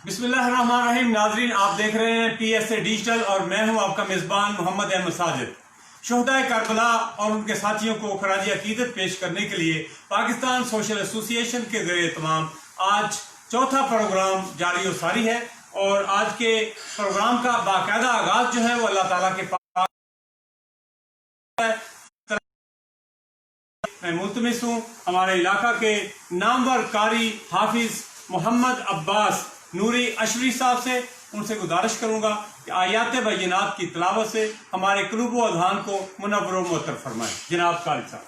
بسم اللہ الرحمن الرحیم. ناظرین، آپ دیکھ رہے ہیں پی ایس اے ڈیجیٹل اور میں ہوں آپ کا میزبان محمد احمد ساجد. شہدائے کربلا اور ان کے ساتھیوں کو خراج عقیدت پیش کرنے کے لیے پاکستان سوشل ایسوسی ایشن کے زیر اہتمام آج چوتھا پروگرام جاری و ساری ہے، اور آج کے پروگرام کا باقاعدہ آغاز جو ہے وہ اللہ تعالیٰ کے پاس ہے. میں ملتمس ہوں ہمارے علاقہ کے نامور قاری حافظ محمد عباس نوری اشری صاحب سے، ان سے گزارش کروں گا کہ آیات بینات کی تلاوت سے ہمارے قلوب و اذہان کو منور و معطر فرمائیں. جناب قاری صاحب.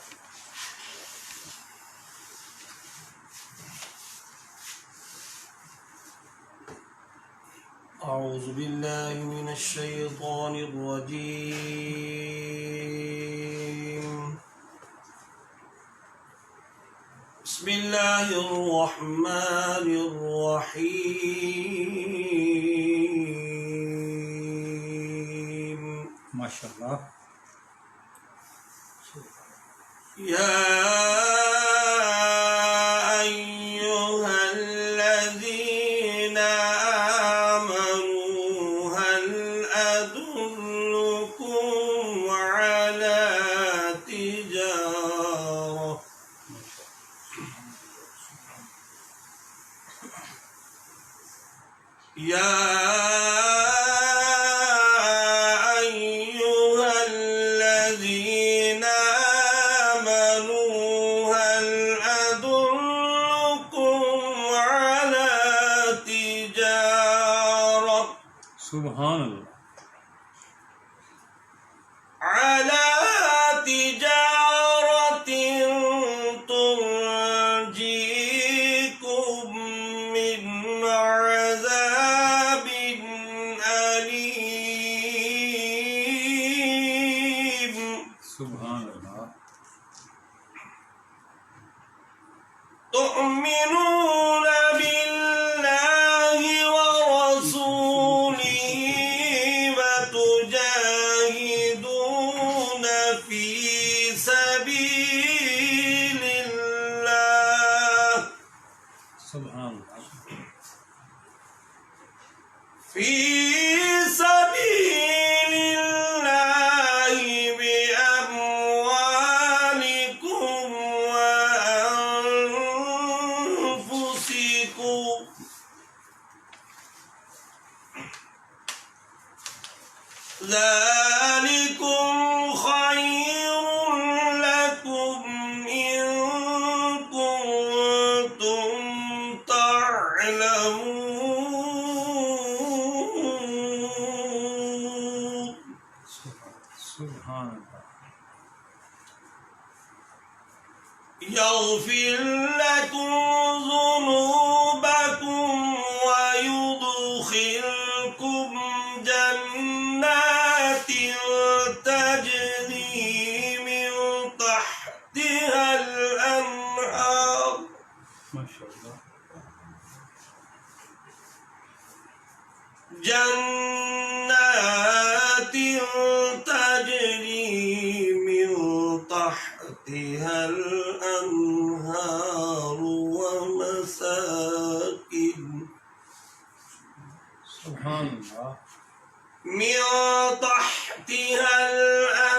اعوذ باللہ من الشیطان الرجیم. بسم اللہ الرحمن الرحیم. ماشاءاللہ. یا ایہا الذین آمنوا هل ادلکم علی تجارة یا سبحان اللہ. على تجارة تنجيكم من عذاب أليم. سبحان اللہ. تؤمنون بالله ورسوله وتجاهدون في سبيل الله سبحان اللہ. في سبيل الله بأموالكم وأنفسكم ذلكم خير لكم إن كنتم تعلمون. سبحان اللہ. يغفر لكم ذنوبكم ويدخلكم جنات تجري من تحتها الأنهار ماشاءاللہ. جنات تجري من تحتها الأنهار ومساكن سبحان اللہ. من تحتها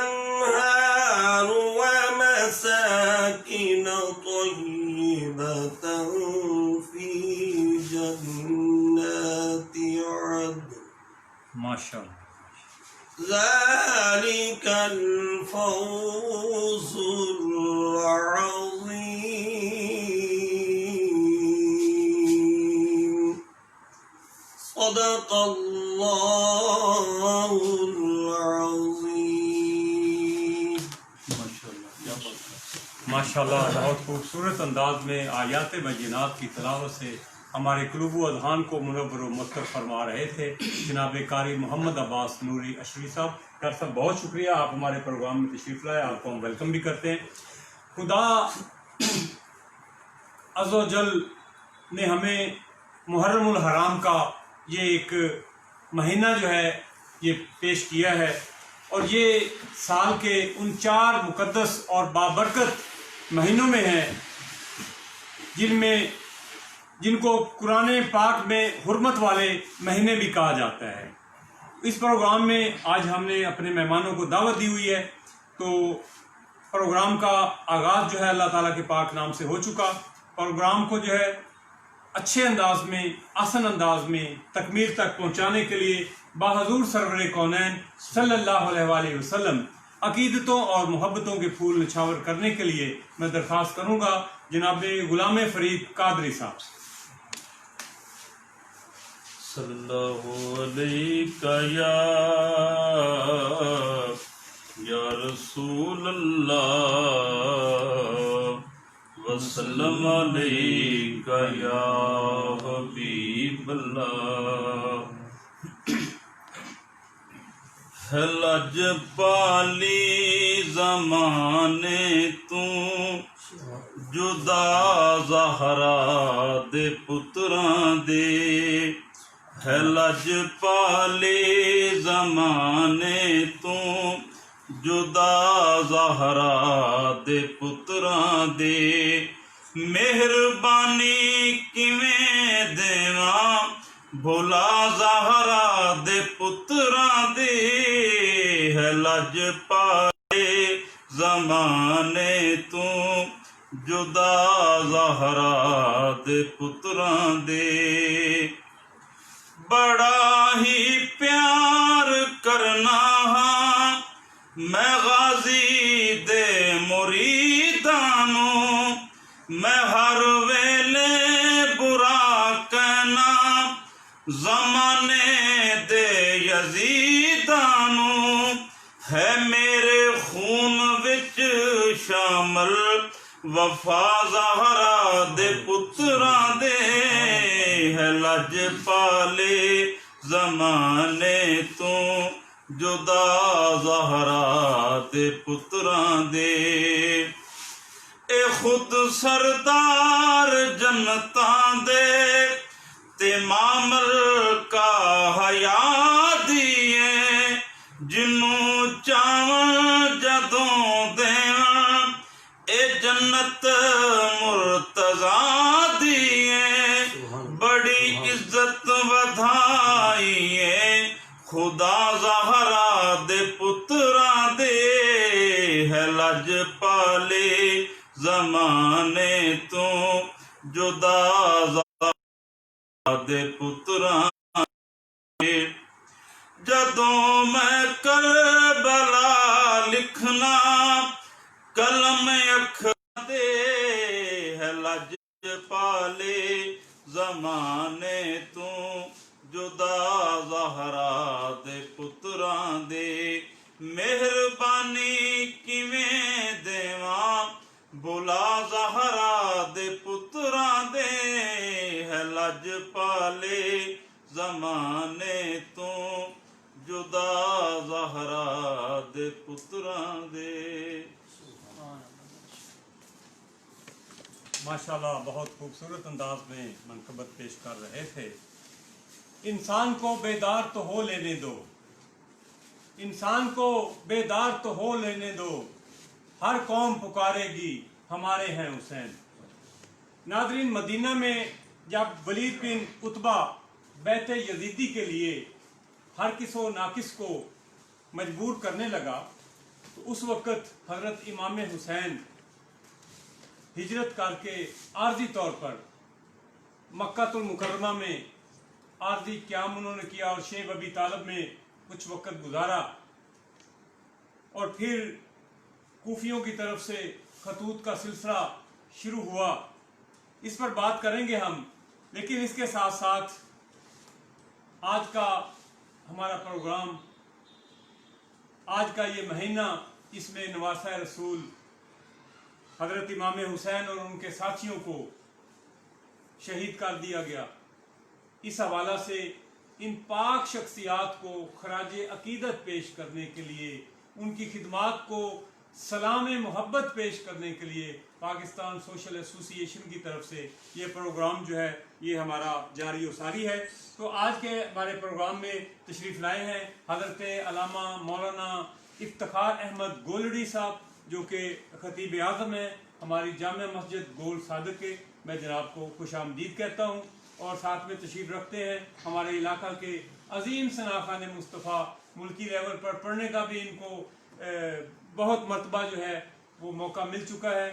الأنهار ومساكن طيبة في جنات عدن ماشاءاللہ. ذلك الفوز العظيم. صدق اللہ العظیم. ماشاءاللہ. بہت خوبصورت انداز میں آیات بینات کی تلاوت سے ہمارے قلوب و اذہان کو منور و معطر فرما رہے تھے جناب قاری محمد عباس نوری اشری صاحب. ڈاکٹر صاحب بہت شکریہ، آپ ہمارے پروگرام میں تشریف لائے، آپ کو ہم ویلکم بھی کرتے ہیں. خدا عز و جل نے ہمیں محرم الحرام کا یہ ایک مہینہ جو ہے یہ پیش کیا ہے، اور یہ سال کے ان 4 مقدس اور بابرکت مہینوں میں ہے جن میں جن کو قرآن پاک میں حرمت والے مہینے بھی کہا جاتا ہے۔ اس پروگرام میں آج ہم نے اپنے مہمانوں کو دعوت دی ہوئی ہے، تو پروگرام کا آغاز جو ہے اللہ تعالیٰ کے پاک نام سے ہو چکا۔ پروگرام کو جو ہے اچھے انداز میں، آسن انداز میں تکمیل تک پہنچانے کے لیے بحضور سرور کونین صلی اللہ علیہ وآلہ وسلم عقیدتوں اور محبتوں کے پھول نچھاور کرنے کے لیے میں درخواست کروں گا جناب غلام فرید قادری صاحب سے۔ صلی اللہ علیہ یا رسول اللہ وسلم علیہ یا حبیب اللہ۔ ہے لج پالی زمانے تو جدا زہرا دے پتراں دے، ہے لج پالی زمانے تو جدا زہرا دے پتراں دے، مہربانی کیویں دیواں بھولا زہرا دے پتراں دے، ہے لج پالے زمانے تو جدا زہرا دے پتراں دے، بڑا ہی پیار کرنا ہاں میں غازی دے مریدانوں، میں ہر ویلے برا کہنا زمانے دے یزیدانوں، ہے میرے خون وچ شامل وفا زہرا دے پتراں دے، ہے لج پالے زمانے تو جدا زہرا دے پتراں دے، اے خود سردار جنتاں دے تے معامل کا حیا دیے، جنوں چاون جدوں دیاں اے جنت مرتضیٰ دیے، بڑی عزت ودھائیے خدا زہرا دے پتراں دے، ہے لج پالے زمانے تو جدا زہرا دے پتراں دے، جدوں میں کربلا لکھنا قلم اکھاں دے، ہے لج پالے زمانے تو جدا زہرا دے پتراں دے، مہربانی کیویں دیواں بھولا زہرا دے پتراں دے، ہے لج پالے زمانے تو جدا زہرا دے پتراں دے۔ ماشاءاللہ بہت خوبصورت انداز میں منقبت پیش کر رہے تھے۔ انسان کو بیدار تو ہو لینے دو، انسان کو بیدار تو ہو لینے دو، ہر قوم پکارے گی ہمارے ہیں حسین۔ ناظرین، مدینہ میں جب ولید بن عتبہ بیعت یزیدی کے لیے ہر کس و ناقص کو مجبور کرنے لگا تو اس وقت حضرت امام حسین ہجرت کر کے عارضی طور پر مکہ المکرمہ میں عارضی قیام انہوں نے کیا اور شیخ ابی طالب میں کچھ وقت گزارا، اور پھر کوفیوں کی طرف سے خطوط کا سلسلہ شروع ہوا۔ اس پر بات کریں گے ہم، لیکن اس کے ساتھ ساتھ آج کا ہمارا پروگرام، آج کا یہ مہینہ، اس میں نواسہ رسول حضرت امام حسین اور ان کے ساتھیوں کو شہید کر دیا گیا۔ اس حوالہ سے ان پاک شخصیات کو خراج عقیدت پیش کرنے کے لیے، ان کی خدمات کو سلام محبت پیش کرنے کے لیے پاکستان سوشل ایسوسی ایشن کی طرف سے یہ پروگرام جو ہے یہ ہمارا جاری و ساری ہے۔ تو آج کے ہمارے پروگرام میں تشریف لائے ہیں حضرت علامہ مولانا افتخار احمد گولڑی صاحب، جو کہ خطیب اعظم ہیں ہماری جامع مسجد گول صادق کے، میں جناب کو خوش آمدید کہتا ہوں اور ساتھ میں تشریف رکھتے ہیں ہمارے علاقہ کے عظیم ثناخان مصطفیٰ، ملکی لیول پر پڑھنے کا بھی ان کو بہت مرتبہ جو ہے وہ موقع مل چکا ہے،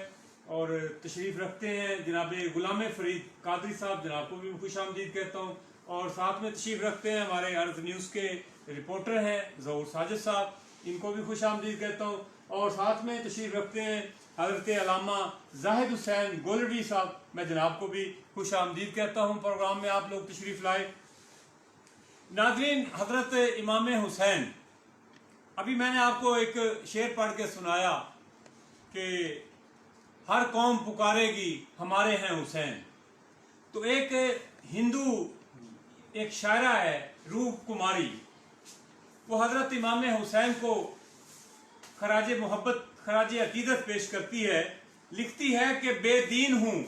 اور تشریف رکھتے ہیں جناب غلام فرید قادری صاحب، جناب کو بھی خوش آمدید کہتا ہوں، اور ساتھ میں تشریف رکھتے ہیں ہمارے عرض نیوز کے رپورٹر ہیں ظہور ساجد صاحب، ان کو بھی خوش آمدید کہتا ہوں، اور ساتھ میں تشریف رکھتے ہیں حضرت علامہ زاہد حسین گولڈی صاحب، میں جناب کو بھی خوش آمدید کہتا ہوں پروگرام میں آپ لوگ تشریف لائے۔ ناظرین، حضرت امام حسین، ابھی میں نے آپ کو ایک شعر پڑھ کے سنایا کہ ہر قوم پکارے گی ہمارے ہیں حسین، تو ایک ہندو ایک شاعرہ ہے روپ کماری، وہ حضرت امام حسین کو خراج محبت خراج عقیدت پیش کرتی ہے، لکھتی ہے کہ بے دین ہوں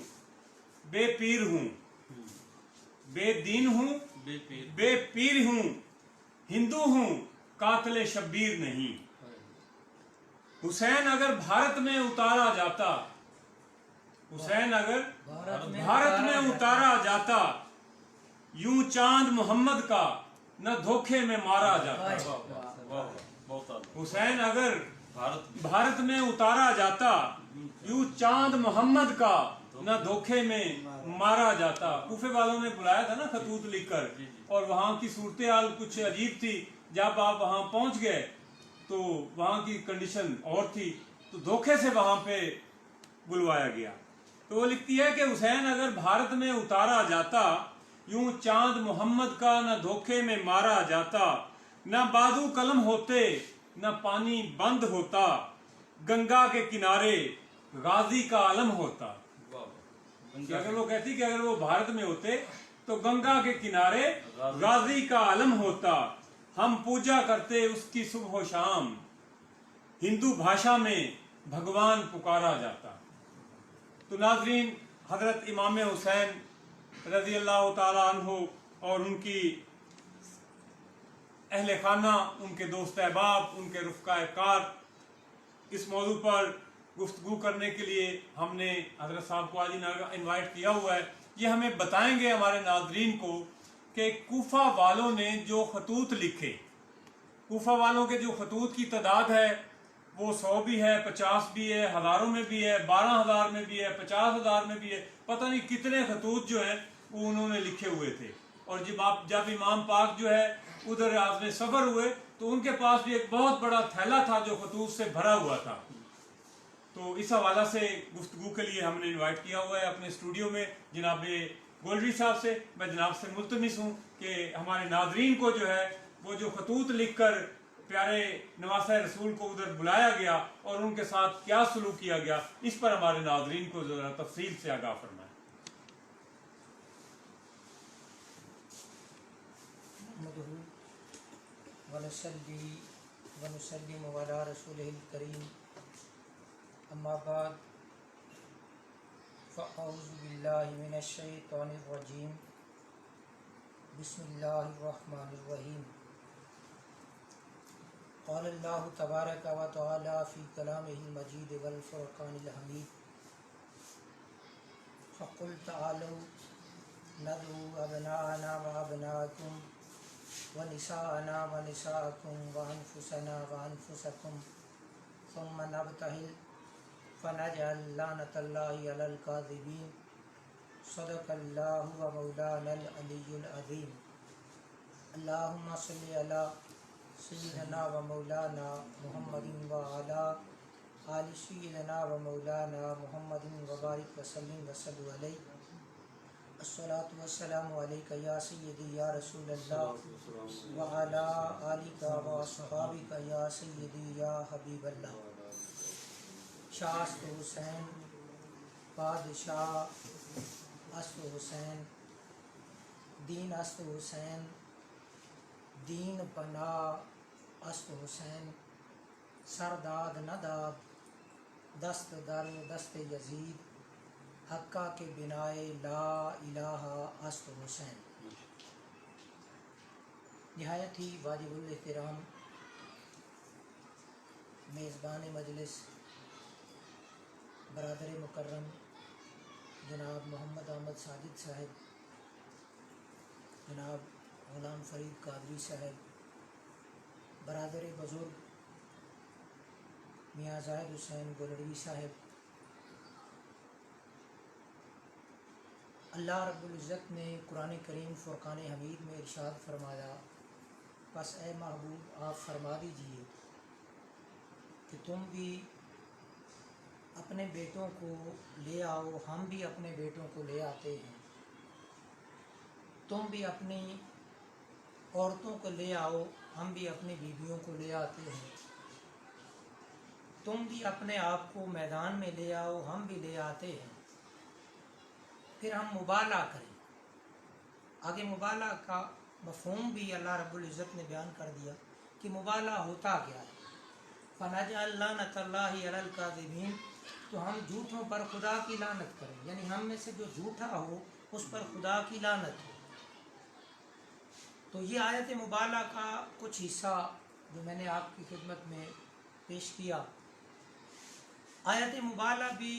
بے پیر ہوں، بے دین ہوں بے پیر ہوں، ہندو ہوں قاتل شبیر نہیں۔ حسین اگر بھارت میں اتارا جاتا، حسین اگر بھارت میں اتارا جاتا، یوں چاند محمد کا نہ دھوکے میں مارا جاتا۔ حسین اگر بھارت میں اتارا جاتا، یوں چاند محمد کا نہ دھوکے میں مارا جاتا۔ کوفے والوں نے بلایا تھا نا خطوط لکھ کر، اور وہاں کی صورتحال کچھ عجیب تھی، جب آپ وہاں پہنچ گئے تو وہاں کی کنڈیشن اور تھی، تو دھوکے سے وہاں پہ بلوایا گیا۔ تو وہ لکھتی ہے کہ حسین اگر بھارت میں اتارا جاتا، یوں چاند محمد کا نہ دھوکے میں مارا جاتا، نہ بازو قلم ہوتے نہ پانی بند ہوتا، گنگا کے کنارے غازی کا علم ہوتا۔ کہ اگر وہ کہتی کہ اگر وہ بھارت میں ہوتے تو گنگا کے کنارے غازی کا علم ہوتا، ہم پوجا کرتے اس کی صبح و شام، ہندو بھاشا میں بھگوان پکارا جاتا۔ تو ناظرین، حضرت امام حسین رضی اللہ تعالی عنہ اور ان کی اہل خانہ، ان کے دوست احباب، ان کے رفقائے کار، اس موضوع پر گفتگو کرنے کے لیے ہم نے حضرت صاحب کو آج انوائٹ کیا ہوا ہے۔ یہ ہمیں بتائیں گے ہمارے ناظرین کو کہ کوفہ والوں نے جو خطوط لکھے، کوفہ والوں کے جو خطوط کی تعداد ہے وہ 100 بھی ہے، 50 بھی ہے، ہزاروں میں بھی ہے، 12,000 میں بھی ہے، 50,000 میں بھی ہے، پتہ نہیں کتنے خطوط جو ہیں وہ انہوں نے لکھے ہوئے تھے۔ اور جب امام پاک جو ہے ادھر عازم سفر ہوئے تو ان کے پاس بھی ایک بہت بڑا تھیلا تھا جو خطوط سے بھرا ہوا تھا۔ تو اس حوالہ سے گفتگو کے لیے ہم نے انوائٹ کیا ہوا ہے اپنے اسٹوڈیو میں جناب گولڈی صاحب سے۔ میں جناب سے ملتمس ہوں کہ ہمارے ناظرین کو جو ہے وہ جو خطوط لکھ کر پیارے نواسہ رسول کو ادھر بلایا گیا اور ان کے ساتھ کیا سلوک کیا گیا، اس پر ہمارے ناظرین کو ذرا تفصیل سے آگاہ فرمائیں۔ ونسلم علی رسولہ الکریم، اما بعد، فاعوذ باللہ من الشیطان الرجیم، بسم اللہ الرحمن الرحیم۔ قال اللہ تبارک و تعالی فی کلامہ المجید والفرقان الحمید، فقل تعالوا ندعو ابناءنا وابناءکم ونساءنا ونساءکم وانفسنا وانفسکم ثم نبتہل فنجعل لعنۃ اللہ علی الکاذبین، صدق اللہ و مولانا العلی العظیم۔ اللہم صلی علی سیدنا و مولانا محمد و علی آل سیدنا و مولانا محمد وبارک وسلم وصلوا علیہ۔ الصلاۃ والسلام علیک یا سیدی یا رسول اللہ وعلی آلک و اصحابک یا سیدی یا حبیب اللہ۔ شاست حسین بادشاہ است حسین، دین است حسین، دین پناہ است حسین، سرداد نداد دست در دست یزید، حقہ کے بنائے لا الہ است حسین۔ نہایت ہی واجب الاحترام میزبان مجلس، برادر مکرم جناب محمد احمد ساجد صاحب، جناب غلام فرید قادری صاحب، برادر بزرگ میاں زاہد حسین گولڑوی صاحب، اللہ رب العزت نے قرآن کریم فرقان حمید میں ارشاد فرمایا، بس اے محبوب آپ فرما دیجئے کہ تم بھی اپنے بیٹوں کو لے آؤ، ہم بھی اپنے بیٹوں کو لے آتے ہیں، تم بھی اپنی عورتوں کو لے آؤ، ہم بھی اپنی بیویوں کو لے آتے ہیں، تم بھی اپنے آپ کو میدان میں لے آؤ، ہم بھی لے آتے ہیں، پھر ہم مبالغہ کریں۔ آگے مبالغہ کا مفہوم بھی اللہ رب العزت نے بیان کر دیا کہ مبالغہ ہوتا کیا ہے۔ فَنَجْعَلْ لَعْنَتَ اللَّهِ عَلَى الْكَاذِبِينَ، تو ہم جھوٹوں پر خدا کی لعنت کریں، یعنی ہم میں سے جو جھوٹا ہو اس پر خدا کی لعنت ہو۔ تو یہ آیت مبالغہ کا کچھ حصہ جو میں نے آپ کی خدمت میں پیش کیا۔ آیت مبالغہ بھی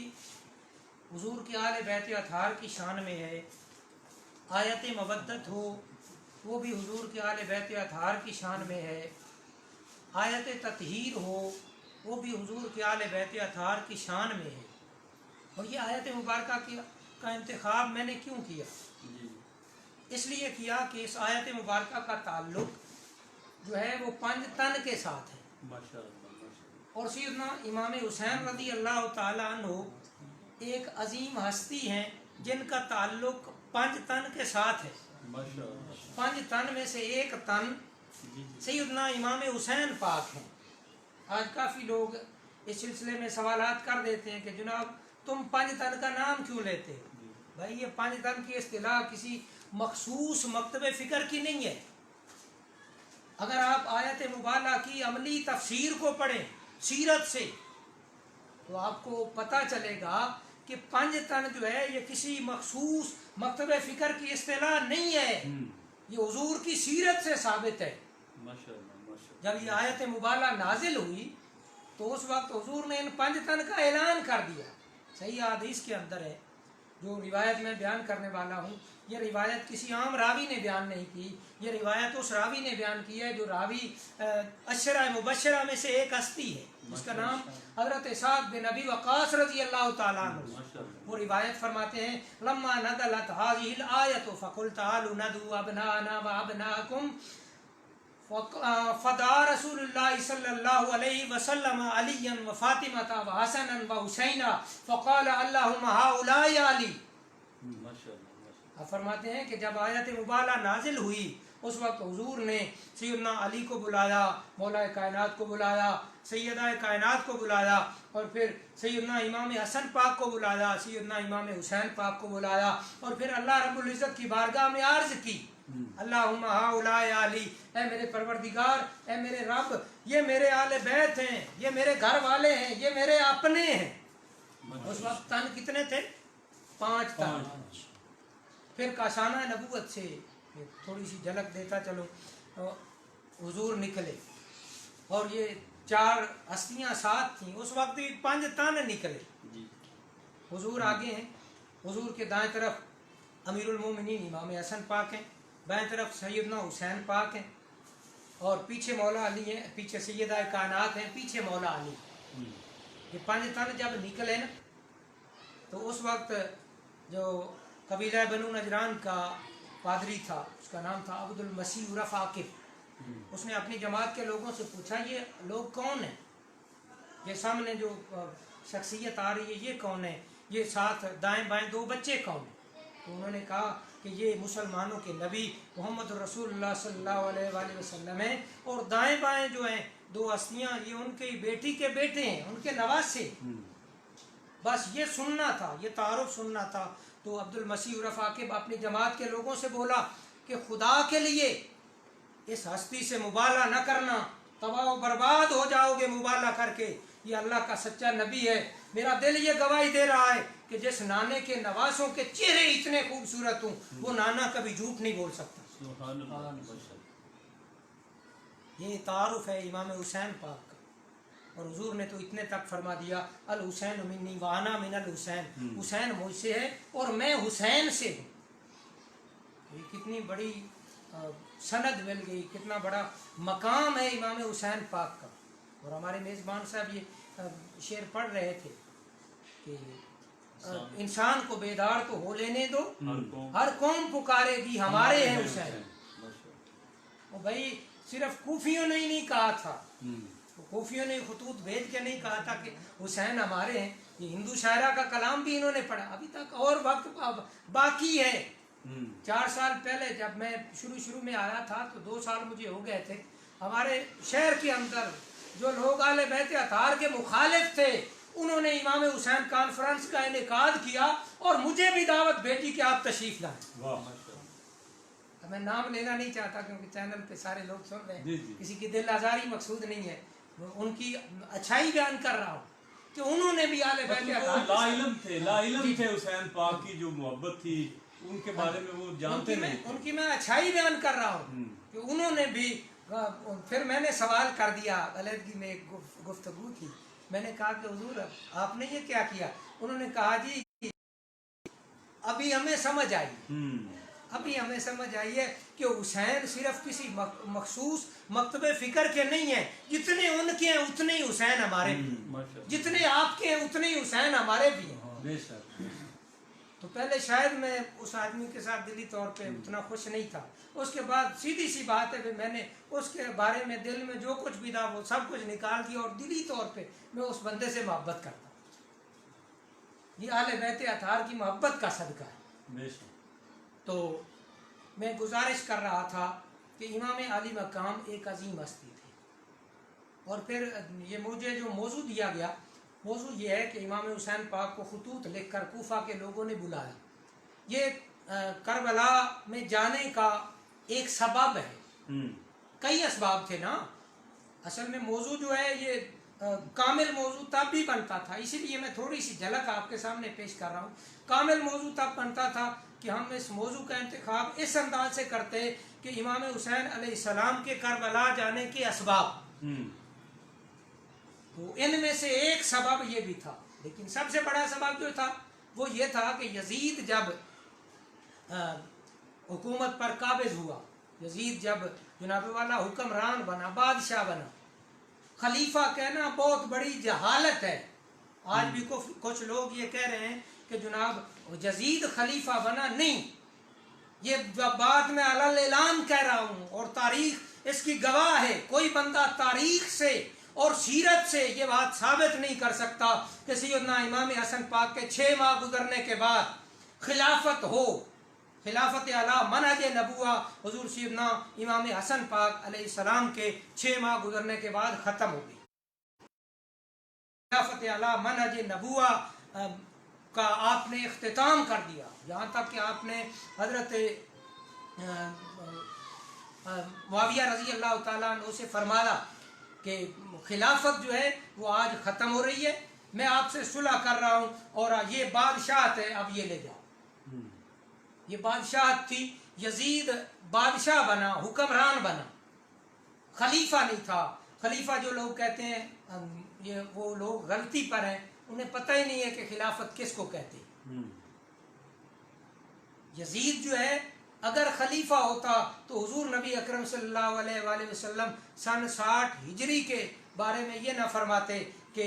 حضور کے آل بیت اطہار کی شان میں ہے، آیت مودت ہو وہ بھی حضور کے آل بیت اطہار کی شان میں ہے، آیت تطہیر ہو وہ بھی حضور کے آل بیت اطہار کی شان میں ہے۔ اور یہ آیت مبارکہ کا انتخاب میں نے کیوں کیا؟ اس لیے کیا کہ اس آیت مبارکہ کا تعلق جو ہے وہ 5 تن کے ساتھ ہے، اور سیدنا امام حسین رضی اللہ تعالیٰ عنہ ایک عظیم ہستی ہیں جن کا تعلق 5 تن کے ساتھ ہے۔ 5 تن میں سے ایک تن سیدنا امام حسین پاک ہیں۔ آج کافی لوگ اس سلسلے میں سوالات کر دیتے ہیں کہ جناب تم 5 تن کا نام کیوں لیتے ہو؟ بھائی یہ 5 تن کی اصطلاح کسی مخصوص مکتب فکر کی نہیں ہے۔ اگر آپ آیت مبالغہ کی عملی تفسیر کو پڑھیں سیرت سے تو آپ کو پتہ چلے گا کہ 5 تن جو ہے یہ کسی مخصوص مکتب فکر کی اصطلاح نہیں ہے، یہ حضور کی سیرت سے ثابت ہے۔ جب یہ آیت مبالغہ نازل ہوئی تو اس وقت حضور نے ان 5 تن کا اعلان کر دیا۔ صحیح حدیث کے اندر ہے، جو روایت میں بیان کرنے والا ہوں، یہ روایت کسی عام راوی نے بیان نہیں کی، یہ روایت اس راوی نے بیان کی ہے جو راوی 10 مبشرہ میں سے ایک ہستی ہے، جس کا نام حضرت سعد بن ابی وقاص رضی اللہ تعالیٰ عنہ۔ وہ روایت فرماتے ہیں لما نزلت هذه الآیۃ فقل تعالوا ندعو ابناءنا وابناءکم فدعا رسول اللہ صلی اللہ علیہ وسلم علیا وفاطمۃ وحسنا وحسینا فقال اللہم ہؤلاء علی۔ فرماتے ہیں کہ جب آیت مبالغہ نازل ہوئی اس وقت حضور نے سیدنا علی کو بلایا، مولا کائنات کو بلایا، سیدہ کائنات کو بلایا، اور پھر سیدنا امام حسن پاک کو بلایا، سیدنا امام حسین پاک کو بلایا، اور پھر اللہ رب العزت کی بارگاہ میں عرض کی اللہم ہؤلاء علی، اے میرے پروردگار، اے میرے رب، یہ میرے آل بیت ہیں، یہ میرے گھر والے ہیں، یہ میرے اپنے ہیں۔ اس وقت تن کتنے تھے؟ 5 تن۔ پھر کاشانہ نبوت سے تھوڑی سی جھلک دیتا چلو، حضور نکلے اور یہ 4 ہستیاں ساتھ تھیں، اس وقت بھی 5 تن نکلے۔ حضور آگے ہیں، حضور کے دائیں طرف امیر المومنین امام حسن پاک ہیں، بائیں طرف سیدنا حسین پاک ہیں، اور پیچھے مولا علی ہیں، پیچھے سیدہ کائنات ہیں، پیچھے مولا علی۔ یہ 5 تن جب نکلے نا تو اس وقت جو قبیلہ بنو نجران کا پادری تھا، اس کا نام تھا عبد المسیح عرف عاقب، اس نے اپنی جماعت کے لوگوں سے پوچھا یہ لوگ کون ہیں، یہ سامنے جو شخصیت آ رہی ہے یہ کون ہے، یہ ساتھ دائیں بائیں 2 بچے کون ہیں؟ تو انہوں نے کہا کہ یہ مسلمانوں کے نبی محمد رسول اللہ صلی اللہ علیہ وآلہ وسلم ہیں، اور دائیں بائیں جو ہیں 2 ہستیاں یہ ان کی بیٹی کے بیٹے ہیں، ان کے نواسے۔ بس یہ سننا تھا، یہ تعارف سننا تھا۔ تو عبد المسیح عرف عاقب اپنی جماعت کے لوگوں سے بولا کہ خدا کے لیے اس ہستی سے مبالغہ نہ کرنا، تباہ و برباد ہو جاؤ گے مبالغہ کر کے، یہ اللہ کا سچا نبی ہے۔ میرا دل یہ گواہی دے رہا ہے کہ جس نانے کے نواسوں کے چہرے اتنے خوبصورت ہوں وہ نانا کبھی جھوٹ نہیں بول سکتا۔ یہ تعارف ہے امام حسین پاک کا، اور حضور نے تو اتنے تک فرما دیا الحسین منی وانا من الحسین، حسین مجھ سے ہے اور میں حسین سے ہوں۔ یہ کتنی بڑی سند مل گئی، کتنا بڑا مقام ہے امام حسین پاک کا۔ اور ہمارے میزبان صاحب یہ شعر پڑھ رہے تھے کہ انسان کو بیدار تو ہو لینے دو، ہر قوم پکارے گی ہمارے ہیں حسین۔ اور بھائی صرف کوفیوں نے ہی نہیں کہا تھا، کوفیوں نے خطوط بھیج کے نہیں کہا تھا کہ حسین ہمارے ہیں، یہ ہندو شاعرہ کا کلام بھی انہوں نے پڑھا۔ ابھی تک اور وقت باقی ہے۔ 4 سال پہلے جب میں شروع میں آیا تھا تو 2 سال مجھے ہو گئے تھے، ہمارے شہر کے اندر جو لوگ اہل بیت اطہار کے مخالف تھے انہوں نے امام حسین کانفرنس کا انعقاد کیا اور مجھے بھی دعوت بھیجی کہ آپ تشریف لائیں۔ میں نام لینا نہیں چاہتا کیونکہ چینل پہ سارے لوگ سن رہے ہیں، کسی کی دل آزاری مقصود نہیں ہے، ان کی اچھائی بیان کر رہا ہوں کہ انہوں نے بھی اہل بیت لا علم تھے حسین پاک کی جو محبت تھی ان کے بارے میں وہ جانتے نہیں، ان کی میں اچھائی بیان کر رہا ہوں کہ انہوں نے بھی۔ پھر میں نے سوال کر دیا، علیحدگی میں ایک گفتگو تھی، میں نے کہا کہ حضور آپ نے یہ کیا کیا؟ انہوں نے کہا جی ابھی ہمیں سمجھ آئی ہے کہ حسین صرف کسی مخصوص مکتب فکر کے نہیں ہیں، جتنے ان کے ہیں اتنے ہی حسین ہمارے بھی، جتنے آپ کے ہیں اتنے ہی حسین ہمارے بھی ہیں۔ تو پہلے شاید میں اس آدمی کے ساتھ دلی طور پہ اتنا خوش نہیں تھا، اس کے بعد سیدھی سی بات ہے کہ میں نے اس کے بارے میں دل میں جو کچھ بھی تھا وہ سب کچھ نکال دیا اور دلی طور پہ میں اس بندے سے محبت کرتا ہوں۔ یہ اہل بیت اطہار کی محبت کا صدقہ ہے۔ تو میں گزارش کر رہا تھا کہ امام علی مقام ایک عظیم ہستی تھے، اور پھر یہ مجھے جو موضوع دیا گیا، موضوع یہ ہے کہ امام حسین پاک کو خطوط لکھ کر کوفہ کے لوگوں نے بلایا۔ یہ کربلا میں جانے کا ایک سبب ہے، کئی اسباب تھے نا، اصل میں موضوع جو ہے یہ کامل موضوع تب بھی بنتا تھا، اسی لیے میں تھوڑی سی جھلک آپ کے سامنے پیش کر رہا ہوں۔ کامل موضوع تب بنتا تھا کہ ہم اس موضوع کا انتخاب اس انداز سے کرتے کہ امام حسین علیہ السلام کے کربلا جانے کے اسباب، تو ان میں سے ایک سبب یہ بھی تھا، لیکن سب سے بڑا سبب جو تھا وہ یہ تھا کہ یزید جب حکومت پر قابض ہوا، یزید جب جناب والا حکمران بنا، بادشاہ بنا، خلیفہ کہنا بہت بڑی جہالت ہے۔ آج بھی کچھ لوگ یہ کہہ رہے ہیں کہ جناب یزید خلیفہ بنا، نہیں، یہ بات میں علل اعلان کہہ رہا ہوں اور تاریخ اس کی گواہ ہے۔ کوئی بندہ تاریخ سے اور سیرت سے یہ بات ثابت نہیں کر سکتا کہ سیدنا امام حسن پاک کے 6 ماہ گزرنے کے بعد خلافت ہو، خلافت اعلی منہج نبوہ حضور سیدنا امام حسن پاک علیہ السلام کے 6 ماہ گزرنے کے بعد ختم ہو گئی۔ خلافت اعلی منہج نبوہ کا آپ نے اختتام کر دیا، یہاں تک کہ آپ نے حضرت معاویہ رضی اللہ تعالیٰ عنہ سے فرمایا کہ خلافت جو ہے وہ آج ختم ہو رہی ہے، میں آپ سے صلح کر رہا ہوں اور یہ بادشاہت ہے، اب یہ لے جاؤ۔ یہ بادشاہت تھی، یزید بادشاہ بنا، حکمران بنا، خلیفہ نہیں تھا۔ خلیفہ جو لوگ کہتے ہیں یہ وہ لوگ غلطی پر ہیں، انہیں پتہ ہی نہیں ہے کہ خلافت کس کو کہتے ہیں۔ یزید جو ہے اگر خلیفہ ہوتا تو حضور نبی اکرم صلی اللہ علیہ وآلہ وسلم سن 60 ہجری کے بارے میں یہ نہ فرماتے کہ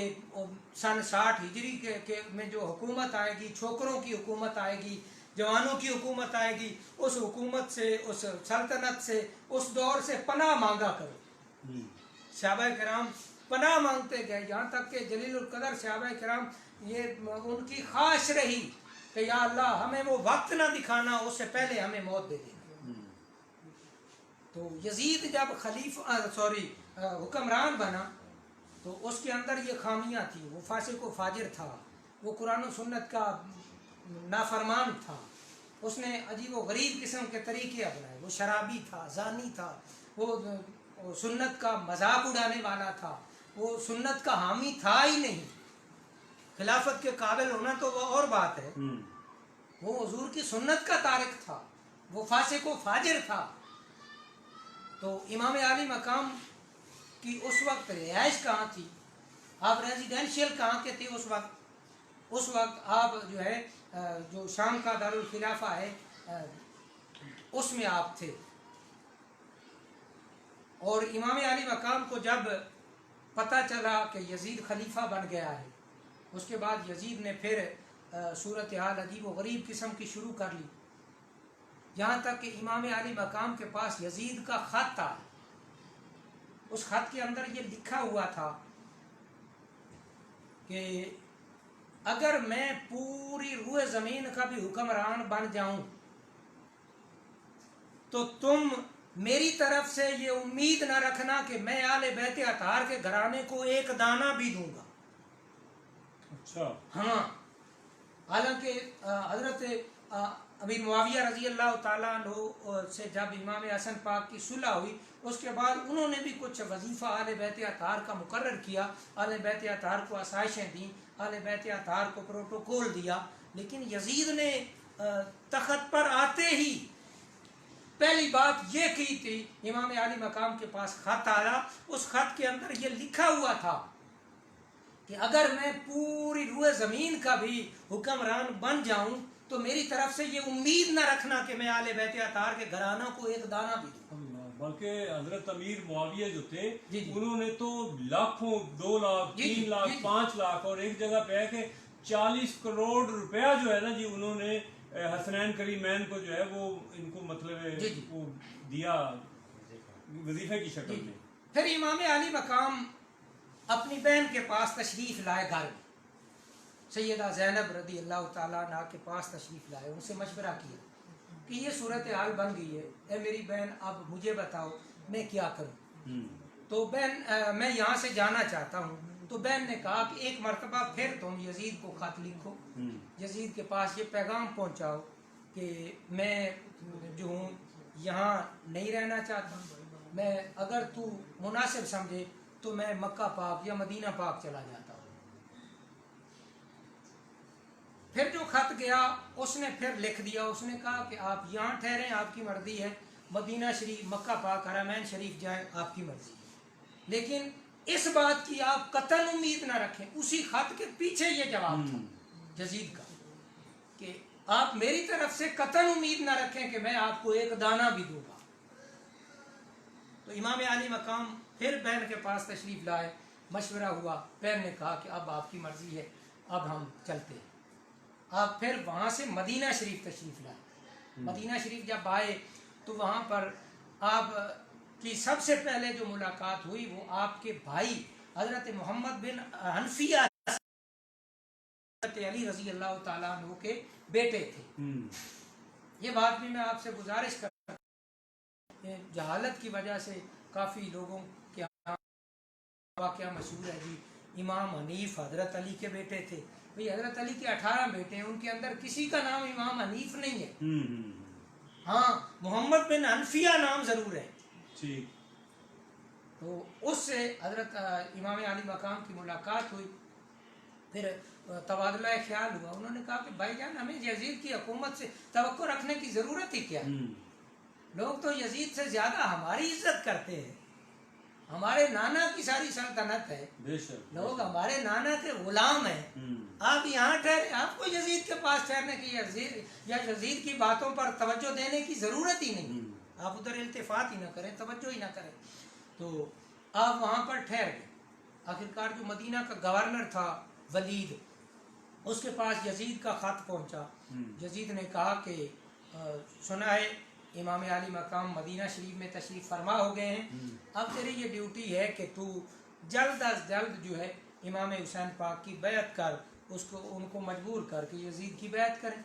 سن 60 ہجری کے میں جو حکومت آئے گی، چھوکروں کی حکومت آئے گی، جوانوں کی حکومت آئے گی، اس حکومت سے، اس سلطنت سے، اس دور سے پناہ مانگا کرو۔ صحابہ کرام پناہ مانگتے گئے، یہاں تک کہ جلیل القدر صحابہ کرام یہ ان کی خواہش رہی کہ یا اللہ ہمیں وہ وقت نہ دکھانا، اس سے پہلے ہمیں موت دے دینا۔ تو یزید جب حکمران بنا تو اس کے اندر یہ خامیاں تھیں، وہ فاسق و فاجر تھا، وہ قرآن و سنت کا نافرمان تھا، اس نے عجیب و غریب قسم کے طریقے اپنائے، وہ شرابی تھا، زانی تھا، وہ سنت کا مذاق اڑانے والا تھا، وہ سنت کا حامی تھا ہی نہیں۔ خلافت کے قابل ہونا تو وہ اور بات ہے، وہ حضور کی سنت کا تارک تھا، وہ فاسق و فاجر تھا۔ تو امام علی مقام کی اس وقت رہائش کہاں تھی؟ آپ ریزیڈینشیل کہاں کے تھے اس وقت آپ جو ہے جو شام کا دارالخلافہ ہے اس میں آپ تھے. اور امام علی مقام کو جب پتہ چلا کہ یزید خلیفہ بن گیا ہے، اس کے بعد یزید نے پھر صورتحال عجیب و غریب قسم کی شروع کر لی، یہاں تک کہ امام علی مقام کے پاس یزید کا خط تھا. اس خط کے اندر یہ لکھا ہوا تھا کہ اگر میں پوری روئے زمین کا بھی حکمران بن جاؤں تو تم میری طرف سے یہ امید نہ رکھنا کہ میں آل بیت اطہار کے گھرانے کو ایک دانہ بھی دوں گا. اچھا. ہاں، حالانکہ حضرت امیر معاویہ رضی اللہ تعالیٰ عنہ سے جب امام حسن پاک کی صلح ہوئی، اس کے بعد انہوں نے بھی کچھ وظیفہ آل بیت اطہار کا مقرر کیا، آل بیت اطہار کو آسائشیں دیں، آل بیت اطہار کو پروٹوکول دیا. لیکن یزید نے تخت پر آتے ہی پہلی بات یہ کی تھی، امام علی مقام کے پاس خط آیا، اس خط کے اندر یہ لکھا ہوا تھا کہ اگر میں پوری روئے زمین کا بھی حکمران بن جاؤں تو میری طرف سے یہ امید نہ رکھنا کہ میں آل بیت اطہار کے گھرانوں کو ایک دانہ بھی دوں. بلکہ حضرت امیر معاویہ جو تھے جی جی. انہوں نے تو لاکھوں، 2 لاکھ، جی 3 لاکھ، جی. 5 لاکھ اور ایک جگہ پہ ہے کہ 40 کروڑ روپیہ جو ہے نا جی انہوں نے حسنین کریمین کو جو ہے وہ ان کو مطلب جی جی. وہ دیا وظیفے کی شکل میں. پھر امام علی مقام اپنی بہن کے پاس تشریف لائے، گھر میں سیدہ زینب رضی اللہ تعالیٰ عنہ کے پاس تشریف لائے، ان سے مشورہ کیا کہ یہ صورتحال بن گئی ہے، اے میری بہن اب مجھے بتاؤ میں کیا کروں. تو بہن میں یہاں سے جانا چاہتا ہوں. تو بہن نے کہا کہ ایک مرتبہ پھر تم یزید کو خط لکھو، یزید کے پاس یہ پیغام پہنچاؤ کہ میں جو ہوں یہاں نہیں رہنا چاہتا، میں اگر تو مناسب سمجھے تو میں مکہ پاک یا مدینہ پاک چلا جاتا ہوں. پھر جو خط گیا اس نے پھر لکھ دیا، اس نے کہا کہ آپ یہاں ٹھہریں، آپ کی مرضی ہے، مدینہ شریف، مکہ پاک، حرمین شریف جائیں، آپ کی مرضی ہے، لیکن اس بات کی آپ قطعاً امید نہ رکھیں. اسی خط کے پیچھے یہ جواب تھا یزید کا کہ آپ میری طرف سے قطعاً امید نہ رکھیں کہ میں آپ کو ایک دانہ بھی دوں گا. تو امام علی مقام پھر بہن کے پاس تشریف لائے، مشورہ ہوا، بہن نے کہا کہ اب آپ کی مرضی ہے، اب ہم چلتے ہیں. آپ پھر وہاں سے مدینہ شریف تشریف لائے. مدینہ شریف جب آئے تو وہاں پر آپ کی سب سے پہلے جو ملاقات ہوئی وہ آپ کے بھائی حضرت محمد بن حنفیہ حضرت علی رضی اللہ تعالیٰ عنہ کے بیٹے تھے. یہ بات بھی میں آپ سے گزارش کرتا ہوں، جہالت کی وجہ سے کافی لوگوں کے یہاں واقعہ مشہور ہے جی، امام حنیف حضرت علی کے بیٹے تھے. بھئی حضرت علی کے 18 بیٹے ہیں، ان کے اندر کسی کا نام امام حنیف نہیں ہے. ہاں، محمد بن حنفیہ نام ضرور ہے. تو اس سے حضرت امام علی مقام کی ملاقات ہوئی، پھر تبادلہ خیال ہوا. انہوں نے کہا کہ بھائی جان ہمیں یزید کی حکومت سے توقع رکھنے کی ضرورت ہی کیا ہے؟ لوگ تو یزید سے زیادہ ہماری عزت کرتے ہیں، ہمارے نانا کی ساری سلطنت ہے، لوگ ہمارے نانا کے غلام ہیں. آپ یہاں ٹھہرے، آپ کو یزید کے پاس ٹھہرنے کی یا یزید کی باتوں پر توجہ دینے کی ضرورت ہی نہیں. آپ ادھر التفات ہی نہ کریں، توجہ ہی نہ کریں. تو آپ وہاں پر ٹھہر گئے. آخرکار جو مدینہ کا گورنر تھا ولید، اس کے پاس یزید کا خط پہنچا. یزید نے کہا کہ سنا ہے امام علی مقام مدینہ شریف میں تشریف فرما ہو گئے ہیں، اب تیری یہ ڈیوٹی ہے کہ تو جلد از جلد جو ہے امام حسین پاک کی بیعت کر، ان کو مجبور کر کے یزید کی بیعت کریں.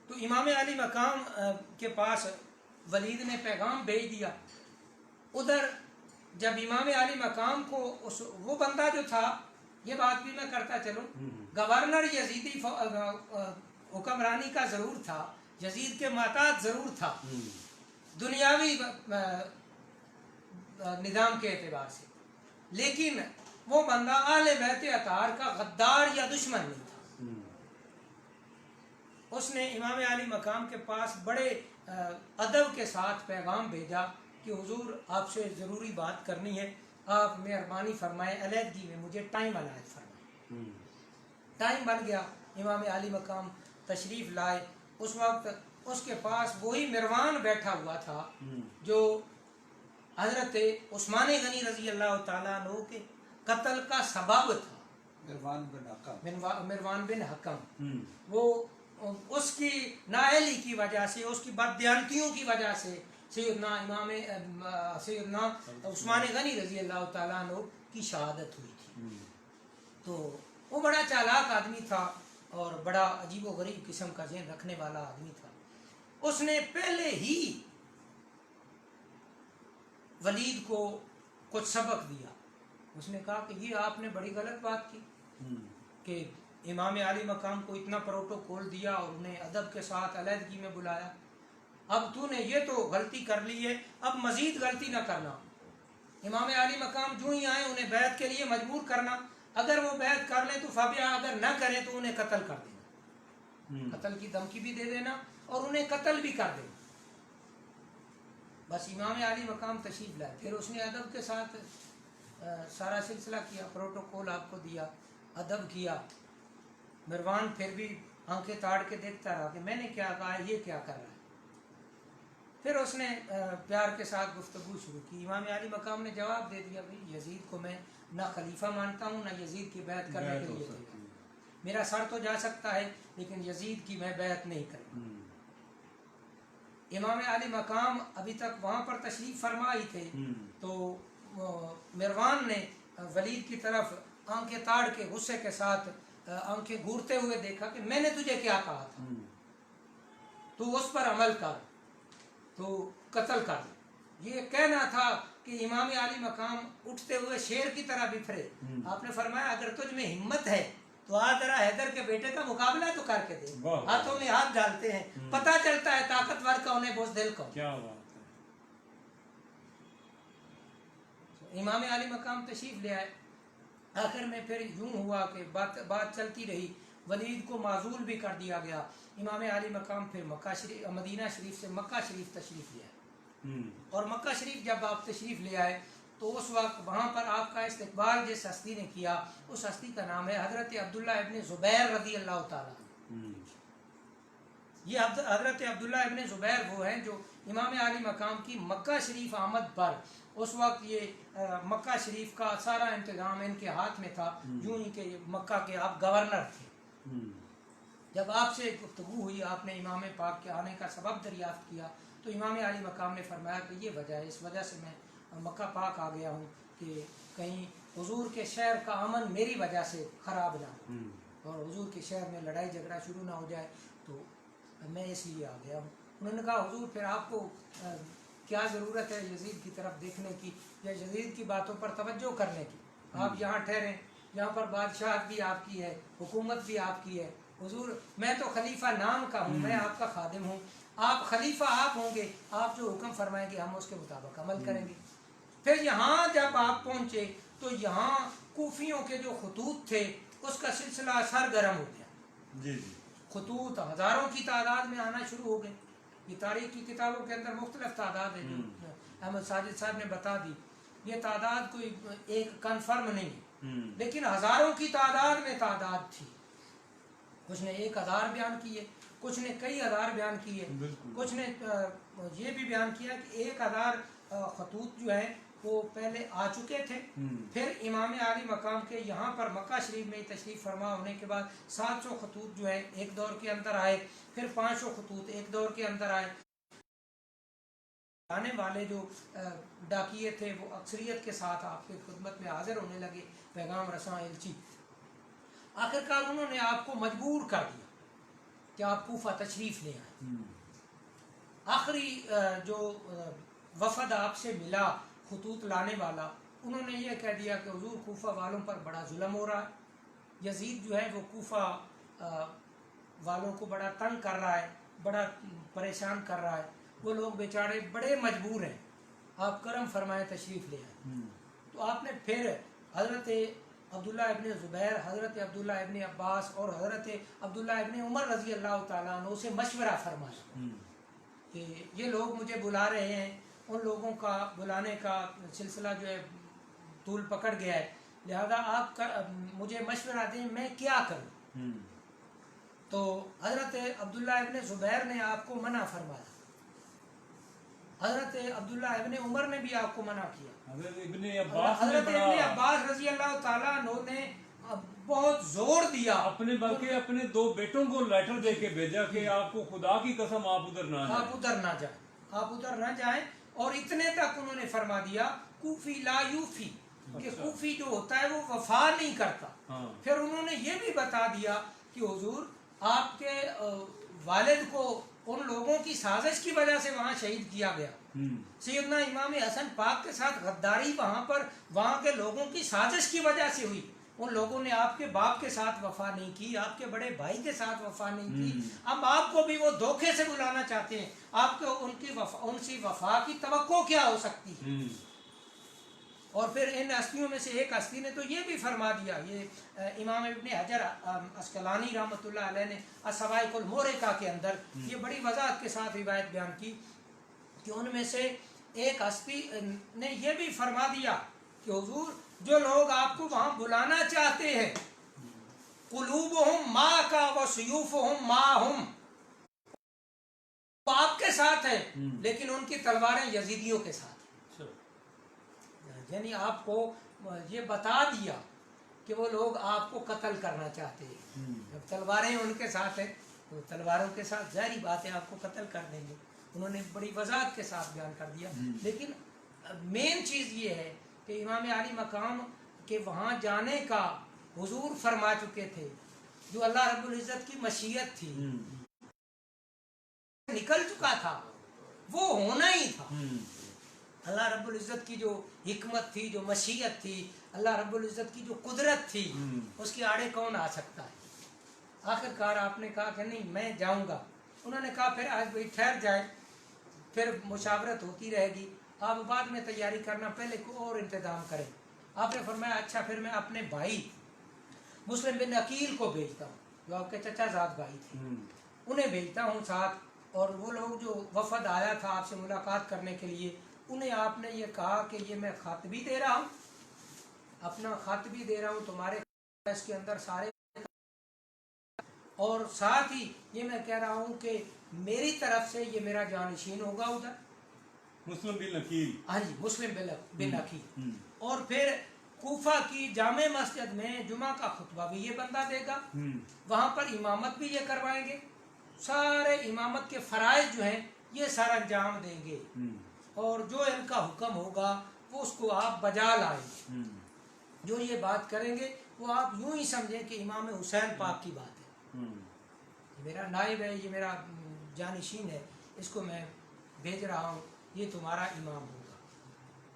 تو امام علی مقام کے پاس ولید نے پیغام بھیج دیا. ادھر جب امام علی مقام کو وہ بندہ جو تھا، یہ بات بھی میں کرتا چلوں، گورنر یزیدی حکمرانی کا ضرور تھا، یزید کے محتاط ضرور تھا دنیاوی نظام کے اعتبار سے، لیکن وہ بندہ اہل بیت اطہار کا غدار یا دشمن نہیں تھا. اس نے امام علی مقام کے پاس بڑے ادب کے ساتھ پیغام بھیجا کہ حضور آپ سے ضروری بات کرنی ہے. آپ مہربانی فرمائیں علیحدگی میں مجھے ٹائم عنایت فرمائیں. ٹائم بن گیا، امام عالی مقام تشریف لائے. اس وقت اس کے پاس وہی مروان بیٹھا ہوا تھا جو حضرت عثمان غنی رضی اللہ تعالیٰ عنہ کے قتل کا سبب تھا. مروان بن حکم وہ اس کی نااہلی کی وجہ سے، اس کی بددیانتیوں کی وجہ سے سیدنا عثمان غنی رضی اللہ تعالیٰ عنہ کی شہادت ہوئی تھی. تو وہ بڑا چالاک آدمی تھا اور بڑا عجیب و غریب قسم کا ذہن رکھنے والا آدمی تھا. اس نے پہلے ہی ولید کو کچھ سبق دیا. اس نے کہا کہ یہ آپ نے بڑی غلط بات کی کہ امام عالی مقام کو اتنا پروٹوکول دیا اور انہیں ادب کے ساتھ علیحدگی میں بلایا. اب تو نے یہ تو غلطی کر لی ہے، اب مزید غلطی نہ کرنا. امام عالی مقام جو ہی آئیں انہیں بیعت کے لیے مجبور کرنا. اگر وہ بیعت کر لیں تو فبیا، اگر نہ کریں تو انہیں قتل کر دینا، قتل کی دھمکی بھی دے دینا اور انہیں قتل بھی کر دینا. بس امام عالی مقام تشریف لائے. پھر اس نے ادب کے ساتھ سارا سلسلہ کیا، پروٹوکول آپ کو دیا، ادب کیا. مروان پھر بھی آنکھیں تاڑ کے دیکھتا رہا کہ میں نے کیا کہا ہے، یہ کیا کر رہا ہے. پھر اس نے پیار کے ساتھ گفتگو شروع کی. امام عالی مقام نے جواب دے دیا بھائی یزید کو میں نہ خلیفہ مانتا ہوں، نہ یزید کی بیعت کرنے کے لیے تیار. میرا سر تو جا سکتا ہے لیکن یزید کی میں بیعت نہیں کروں. امام عالی مقام ابھی تک وہاں پر تشریف فرما ہی تھے تو مروان نے ولید کی طرف آنکھیں تاڑ کے غصے کے ساتھ آنکھیں گھورتے ہوئے دیکھا کہ میں نے تجھے کیا کہا تھا، تو اس پر عمل کر، تو قتل کر. یہ کہنا تھا کہ امام عالی مقام اٹھتے ہوئے شیر کی طرح بکھرے. آپ نے فرمایا اگر تجھ میں ہمت ہے تو آ ذرا حیدر کے بیٹے کا مقابلہ تو کر کے دے. ہاتھوں میں ہاتھ ڈالتے ہیں، پتہ چلتا ہے طاقتور کون ہے بزدل کون. کیا بات ہے. امام عالی مقام تشریف لے آئے. آخر میں پھر یوں ہوا کہ بات چلتی رہی، ولید کو معزول بھی کر دیا گیا. امام عالی مقام پھر مدینہ شریف سے مکہ شریف تشریف لے آئے. اور مکہ شریف جب آپ تشریف لے آئے تو اس وقت وہاں پر آپ کا استقبال جس ہستی نے کیا اس ہستی کا نام ہے حضرت عبداللہ ابن زبیر رضی اللہ تعالیٰ. یہ حضرت عبداللہ ابن زبیر وہ ہیں جو امام عالی مقام کی مکہ شریف آمد پر، اس وقت یہ مکہ شریف کا سارا انتظام ان کے ہاتھ میں تھا، یوں ہی کہ مکہ کے آپ گورنر تھے. جب آپ سے گفتگو ہوئی، آپ نے امام پاک کے آنے کا سبب دریافت کیا تو امام عالی مقام نے فرمایا کہ یہ وجہ ہے، اس وجہ سے میں مکہ پاک آ گیا ہوں کہ کہیں حضور کے شہر کا امن میری وجہ سے خراب نہ ہو اور حضور کے شہر میں لڑائی جھگڑا شروع نہ ہو جائے، تو میں اس لیے آ گیا ہوں. انہوں نے کہا حضور پھر آپ کو کیا ضرورت ہے یزید کی طرف دیکھنے کی یا یزید کی باتوں پر توجہ کرنے کی؟ آپ یہاں ٹھہریں، یہاں پر بادشاہت بھی آپ کی ہے، حکومت بھی آپ کی ہے. حضور میں تو خلیفہ نام کا ہوں، میں آپ کا خادم ہوں، آپ خلیفہ آپ ہوں گے، آپ جو حکم فرمائیں گے ہم اس کے مطابق عمل کریں گے. پھر یہاں جب آپ پہنچے تو یہاں کوفیوں کے جو خطوط تھے اس کا سلسلہ سرگرم ہو گیا. خطوط ہزاروں کی تعداد میں آنا شروع ہو گئے. یہ تاریخ کی کتابوں کے اندر مختلف تعداد ہے جو احمد ساجد صاحب نے بتا دی. یہ تعداد کوئی ایک کنفرم نہیں لیکن ہزاروں کی تعداد میں تعداد تھی. کچھ نے 1000 بیان کیے، کچھ نے کئی ہزار بیان کیے، کچھ نے یہ بھی بیان کیا کہ 1000 خطوط جو ہیں وہ پہلے آ چکے تھے. پھر امام عالی مقام کے یہاں پر مکہ شریف میں تشریف فرما ہونے کے بعد 700 خطوط جو ہیں ایک دور کے اندر آئے، پھر 500 خطوط ایک دور کے اندر آئے. آنے والے جو ڈاکیے تھے وہ اکثریت کے ساتھ آپ کی خدمت میں حاضر ہونے لگے، پیغام رساں الچی. آخرکار انہوں نے آپ کو مجبور کر دیا کہ آپ کوفہ تشریف لے آئیں. آخری جو وفد آپ سے ملا خطوط لانے والا، انہوں نے یہ کہہ دیا کہ حضور کوفہ والوں پر بڑا ظلم ہو رہا ہے، یزید جو ہے وہ کوفہ والوں کو بڑا تنگ کر رہا ہے، بڑا پریشان کر رہا ہے، وہ لوگ بیچارے بڑے مجبور ہیں، آپ کرم فرمائیں تشریف لے آئیں. تو آپ نے پھر حضرت عبداللہ ابن زبیر، حضرت عبداللہ ابن عباس اور حضرت عبداللہ ابن عمر رضی اللہ تعالیٰ عنہ سے مشورہ فرمایا کہ یہ لوگ مجھے بلا رہے ہیں. ان لوگوں کا بلانے کا سلسلہ جو ہے طول پکڑ گیا ہے، لہذا آپ مجھے مشورہ دیں میں کیا کروں. تو حضرت عبداللہ ابن زبیر نے آپ کو منع فرمایا، حضرت عبداللہ ابن عمر نے بھی آپ کو منع کیا، حضرت ابن عباس رضی اللہ تعالیٰ عنہ نے بہت زور دیا، اپنے بلکہ اپنے 2 بیٹوں کو لیٹر دے کے بھیجا کہ آپ کو خدا کی قسم آپ ادھر نہ جائیں، آپ ادھر نہ جائیں. اور اتنے تک انہوں نے فرما دیا کوفی لا یوفی، کہ کوفی جو ہوتا ہے وہ وفا نہیں کرتا. پھر انہوں نے یہ بھی بتا دیا کہ حضور آپ کے والد کو ان لوگوں کی سازش کی وجہ سے وہاں شہید کیا گیا، سیدنا امام حسن پاک کے ساتھ غداری وہاں کے لوگوں کی سازش کی وجہ سے ہوئی. ان لوگوں نے آپ کے باپ کے ساتھ وفا نہیں کی، آپ کے بڑے بھائی کے ساتھ وفا نہیں کی، اب آپ کو بھی وہ دھوکے سے بلانا چاہتے ہیں، آپ کو ان کی وفا کی توقع کیا ہو سکتی ہے. اور پھر ان ہستیوں میں سے ایک ہستی نے تو یہ بھی فرما دیا، یہ امام ابن حجر عسقلانی رحمۃ اللہ علیہ نے الصواعق المورقہ کے اندر یہ بڑی وضاحت کے ساتھ روایت بیان کی کہ ان میں سے ایک ہستی نے یہ بھی فرما دیا کہ حضور جو لوگ آپ کو وہاں بلانا چاہتے ہیں قلوبہم معک وسیوفہم معہم، آپ کے ساتھ ہے لیکن ان کی تلواریں یزیدیوں کے ساتھ. یعنی آپ کو یہ بتا دیا کہ وہ لوگ آپ کو قتل کرنا چاہتے ہیں، جب تلواریں ان کے ساتھ ہیں تو تلواروں کے ساتھ ظاہری بات ہے آپ کو قتل کر دیں گے. انہوں نے بڑی وضاحت کے ساتھ بیان کر دیا. لیکن مین چیز یہ ہے کہ امام علی مقام کے وہاں جانے کا حضور فرما چکے تھے، جو اللہ رب العزت کی مشیت تھی نکل چکا تھا، وہ ہونا ہی تھا. اللہ رب العزت کی جو حکمت تھی، جو مشیت تھی، اللہ رب العزت کی جو قدرت تھی، اس کی آڑے کون آ سکتا ہے. آخر کار آپ نے کہا کہ نہیں میں جاؤں گا. انہوں نے کہا پھر آج بھائی ٹھہر جائے، پھر مشاورت ہوتی رہے گی، آپ بعد میں تیاری کرنا، پہلے کوئی اور انتظام کریں. آپ نے فرمایا اچھا پھر میں اپنے بھائی مسلم بن عقیل کو بھیجتا ہوں جو آپ کے چچا زاد بھائی تھے، انہیں بھیجتا ہوں ساتھ. اور وہ لوگ جو وفد آیا تھا آپ سے ملاقات کرنے کے لیے، انہیں آپ نے یہ کہا کہ یہ میں خط بھی دے رہا ہوں، اپنا خط بھی دے رہا ہوں تمہارے اس کے اندر سارے، اور ساتھ ہی یہ میں کہہ رہا ہوں کہ میری طرف سے یہ میرا جانشین ہوگا ادھر مسلم بن عقیل. ہاں جی مسلم بن عقیل. اور پھر کوفہ کی جامع مسجد میں جمعہ کا خطبہ بھی یہ بندہ دے گا، وہاں پر امامت بھی یہ کروائیں گے، سارے امامت کے فرائض جو ہیں یہ سر انجام دیں گے، اور جو ان کا حکم ہوگا وہ اس کو آپ بجا لائیں. جو یہ بات کریں گے وہ آپ یوں ہی سمجھیں کہ امام حسین پاک کی بات ہے، یہ میرا نائب ہے، یہ میرا جانشین ہے، اس کو میں بھیج رہا ہوں، یہ تمہارا امام ہوگا.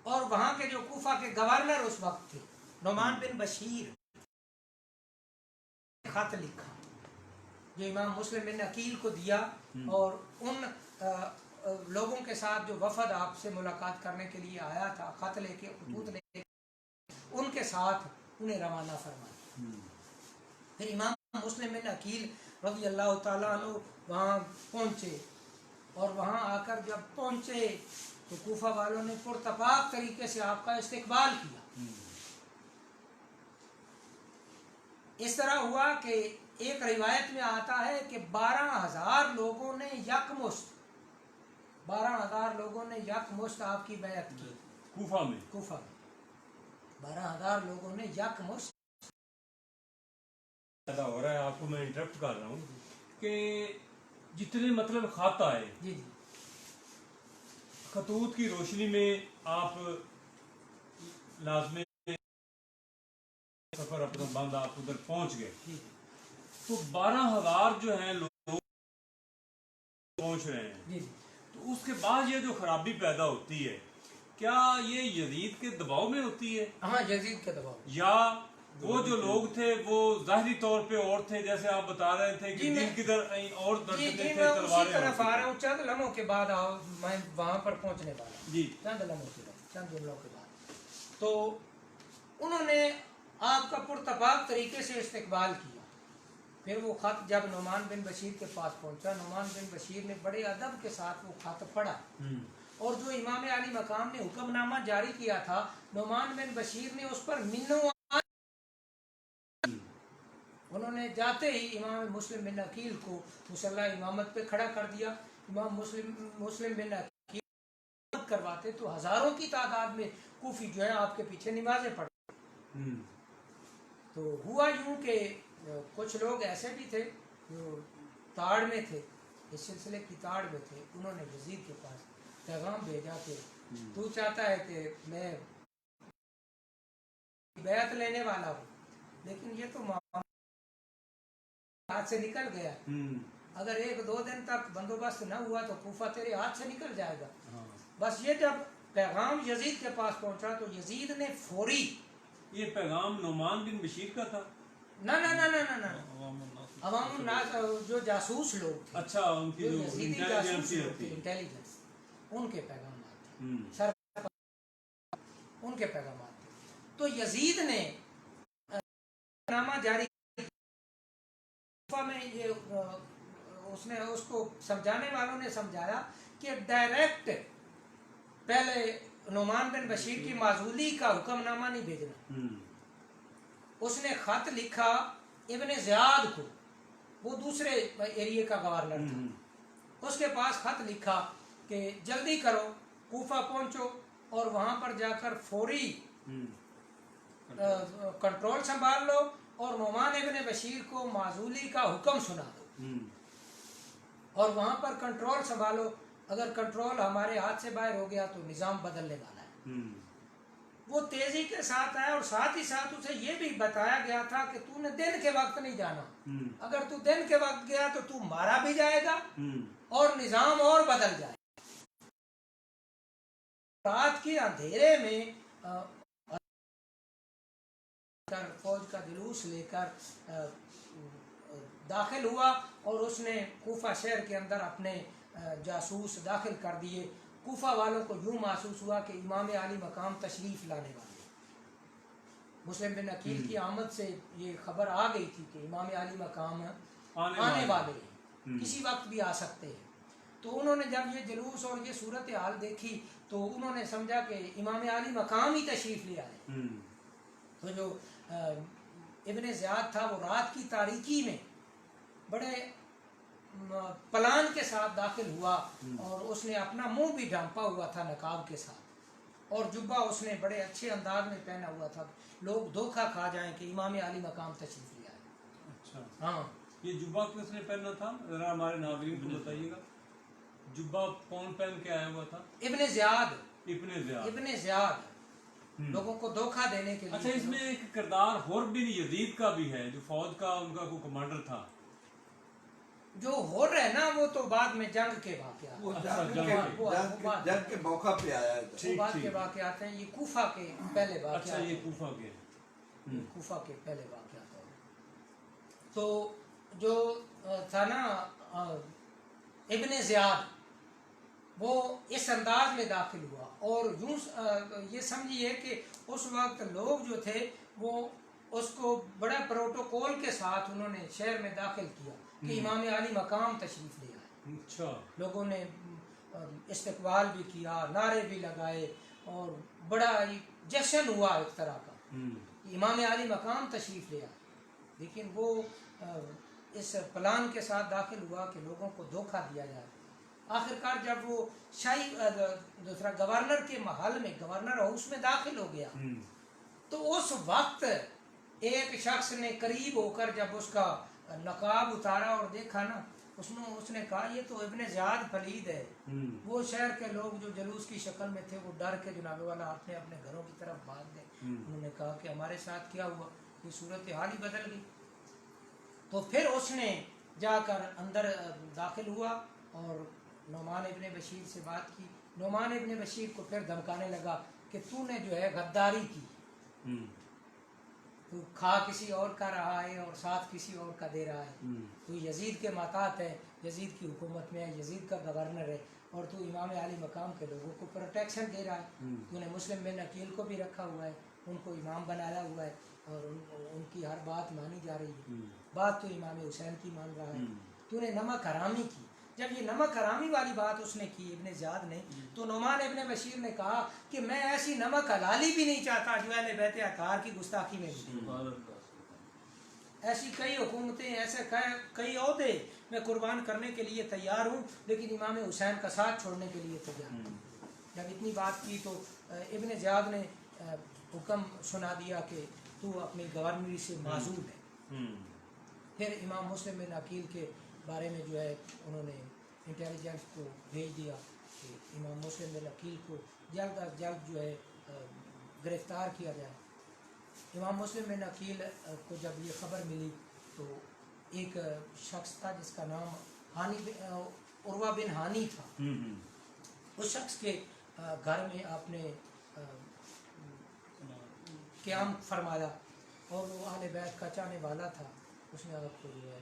اور وہاں کے جو کوفہ کے گورنر اس وقت تھے نعمان بن بشیر، خط لکھا جو امام مسلم بن عقیل کو دیا، اور ان لوگوں کے ساتھ جو وفد آپ سے ملاقات کرنے کے لیے آیا تھا، خط لے کے خطوط لے کے ان کے ساتھ انہیں روانہ فرمایا. پھر امام مسلم بن عقیل رضی اللہ تعالیٰ عنہ وہاں پہنچے، اور وہاں آ کر جب پہنچے تو کوفہ والوں نے پرتپاک طریقے سے آپ کا استقبال کیا. اس طرح ہوا کہ ایک روایت میں آتا ہے کہ 12,000 لوگوں نے یکمشت 12,000 لوگوں نے یکمشت آپ کی بیعت کی کوفہ میں 12,000 لوگوں نے یکمشت. پیدا ہو رہا ہے، آپ کو میں انٹرپٹ کر رہا ہوں کہ جتنے مطلب خط آئے جی خطوط کی روشنی میں آپ لازمی سفر اپنا بند آپ ادھر پہنچ گئے، تو 12,000 جو ہیں لوگ پہنچ رہے ہیں، تو اس کے بعد یہ جو خرابی پیدا ہوتی ہے کیا یہ یزید کے دباؤ میں ہوتی ہے؟ ہاں یزید کے دباؤ، یا وہ جو لوگ تھے وہ ظاہری طور پہ اور تھے جیسے آپ بتا رہے تھے کہ دل کدھر اور درد میں تھے، میں اسی طرف آ رہا ہوں. چند لمحوں کے بعد میں وہاں پر پہنچنے والا ہوں، جی چند لمحوں کے بعد، چند جملوں کے بعد. تو انہوں نے آپ کا پرتپاک طریقے سے استقبال کیا. پھر وہ خط جب نعمان بن بشیر کے پاس پہنچا، نعمان بن بشیر نے بڑے ادب کے ساتھ وہ خط پڑھا، اور جو امام علی مقام نے حکم نامہ جاری کیا تھا نعمان بن بشیر نے اس پر منو انہوں نے جاتے ہی امام مسلم بن عقیل کو مصلی امامت پہ کھڑا کر دیا. امام مسلم بن عقیل کرواتے تو ہزاروں کی تعداد میں کوفی جو ہے آپ کے پیچھے نمازیں پڑھتے. تو ہوا یوں کہ کچھ لوگ ایسے بھی تھے جو تاڑ میں تھے, اس سلسلے کی تاڑ میں تھے, انہوں نے یزید کے پاس پیغام بھیجا کہ تو چاہتا ہے کہ میں بیعت لینے والا ہوں, لیکن یہ تو ہاتھ سے نکل گیا, اگر 1-2 دن تک بندوبست نہ ہوا تو کوفہ تیرے ہاتھ سے نکل جائے گا. بس یہ جب پیغام یزید کے پاس پہنچا تو یزید نے فوری, یہ پیغام نعمان بن بشیر کا تھا؟ نہ عوام الناس جو جاسوس لوگ تھے, اچھا, ان کی جو یزیدی جاسوس لوگ تھے, انٹیلیجنس, انٹیلیجنس, ان کے پیغامات تھے, ان کے پیغامات تھے. تو یزید نے نامہ جاری میں یہ اس نے اس کو سمجھانے والوں نے سمجھایا کہ ڈائریکٹ پہلے نعمان بن بشیر کی معزولی کا حکم نامہ نہیں بھیجنا. اس نے خط لکھا ابن زیاد کو, وہ دوسرے ایریے کا گورنر تھا, اس کے پاس خط لکھا کہ جلدی کرو, کوفہ پہنچو اور وہاں پر جا کر فوری کنٹرول سنبھال لو اور نعمان ابن بشیر کو معزولی کا حکم سنا دو اور وہاں پر کنٹرول سنبھالو. اگر کنٹرول ہمارے ہاتھ سے باہر ہو گیا تو نظام بدلنے والا ہے. وہ تیزی کے ساتھ آیا اور ساتھ ہی ساتھ اسے یہ بھی بتایا گیا تھا کہ تو نے دن کے وقت نہیں جانا, اگر تو دن کے وقت گیا تو تو مارا بھی جائے گا اور نظام اور بدل جائے گا. رات کے اندھیرے میں فوج کا جلوس لے کر داخل ہوا اور اس نے کوفہ شہر کے اندر اپنے جاسوس داخل کر دیے. کوفہ والوں کو یوں محسوس ہوا کہ امام علی مقام تشریف لانے والے. مسلم بن عقیل کی آمد سے یہ خبر آ گئی تھی کہ امام علی مقام آنے والے ہیں, کسی وقت بھی آ سکتے ہیں. تو انہوں نے جب یہ جلوس اور یہ صورتحال دیکھی تو انہوں نے سمجھا کہ امام علی مقام ہی تشریف لے آئے. تو جو ابن زیاد تھا وہ رات کی تاریکی میں بڑے پلان کے ساتھ داخل ہوا اور اس نے اپنا منہ بھی ڈھانپا ہوا تھا نقاب کے ساتھ اور جبہ اس نے بڑے اچھے انداز میں پہنا ہوا تھا, لوگ دھوکہ کھا جائیں کہ امام علی مقام تشریف لے آئے. اچھا, ہاں, یہ جبہ کس نے پہنا تھا ذرا ہمارے ناظرین کو بتائیے گا. جبہ کون پہن کے آیا ہوا تھا؟ ابن زیاد. ابن زیاد لوگوں کو دھوکہ دینے کے لیے. اچھا, اس میں ایک کردار حر بن یزید کا بھی ہے جو فوج کا ان کا کوئی کمانڈر تھا. جو حر ہے نا وہ تو بعد میں جنگ کے واقعات, جنگ کے موقع پہ آیا ہے, بعد کے واقعات ہیں. یہ کوفہ کے پہلے واقعات. اچھا, یہ کوفہ کے کوفہ کے پہلے واقعات ہیں. تو جو تھا نا ابن زیاد وہ اس انداز میں داخل ہوا اور یوں یہ سمجھیے کہ اس وقت لوگ جو تھے وہ اس کو بڑا پروٹوکول کے ساتھ انہوں نے شہر میں داخل کیا کہ امام علی مقام تشریف لے آئے. اچھا, لوگوں نے استقبال بھی کیا, نعرے بھی لگائے اور بڑا جشن ہوا ایک طرح کا کہ امام علی مقام تشریف لے آئے. لیکن وہ اس پلان کے ساتھ داخل ہوا کہ لوگوں کو دھوکہ دیا جائے. آخرکار جب وہ شاہی دوسرا گورنر کے محل میں گورنر ہاؤس میں داخل ہو گیا تو اس وقت ایک شخص نے قریب ہو کر جب اس کا نقاب اتارا اور دیکھا نا, اس نے کہا یہ تو ابن زیاد پلید ہے. وہ شہر کے لوگ جو جلوس کی شکل میں تھے وہ ڈر کے جناب والا اپنے اپنے گھروں کی طرف بھاگ گئے. انہوں نے کہا کہ ہمارے ساتھ کیا ہوا, یہ صورتحال ہی بدل گئی. تو پھر اس نے جا کر اندر داخل ہوا اور نعمان ابن بشیر سے بات کی. نعمان ابن بشیر کو پھر دھمکانے لگا کہ تو نے جو ہے غداری کی, تو کھا کسی اور کا رہا ہے اور ساتھ کسی اور کا دے رہا ہے, تو یزید کے ماتحت ہے, یزید کی حکومت میں ہے, یزید کا گورنر ہے اور تو امام علی مقام کے لوگوں کو پروٹیکشن دے رہا ہے. تو نے مسلم بن عقیل کو بھی رکھا ہوا ہے, ان کو امام بنایا ہوا ہے اور ان کی ہر بات مانی جا رہی ہے. بات تو امام حسین کی مان رہا ہے. تو نے نمک حرامی کی, جب یہ نمک حرامی والی بات اس نے کی ابن زیاد نے، تو نعمان ابن بشیر نے کہا کہ میں ایسی نمک حلالی بھی نہیں چاہتا جو اہل بیت اطہار کی گستاخی میں بھی، ایسی کئی حکومتیں، ایسے کئی عہدے میں قربان کرنے کے لیے تیار ہوں، لیکن امام حسین کا ساتھ چھوڑنے کے لیے تیار ہوں۔ جب اتنی بات کی تو ابن زیاد نے حکم سنا دیا کہ تو اپنی گورنری سے معزول ہے۔ پھر امام مسلم بن عقیل کے بارے میں جو ہے انہوں نے انٹیلیجنس کو بھیج دیا کہ امام مسلم بن عقیل کو جلد از جلد جو ہے گرفتار کیا جائے۔ امام مسلم بن عقیل کو جب یہ خبر ملی تو ایک شخص تھا جس کا نام عروہ بن ہانی تھا، اس شخص کے گھر میں آپ نے قیام فرمایا اور وہ اہل بیت کا چاہنے والا تھا، اس نے آپ کو جو ہے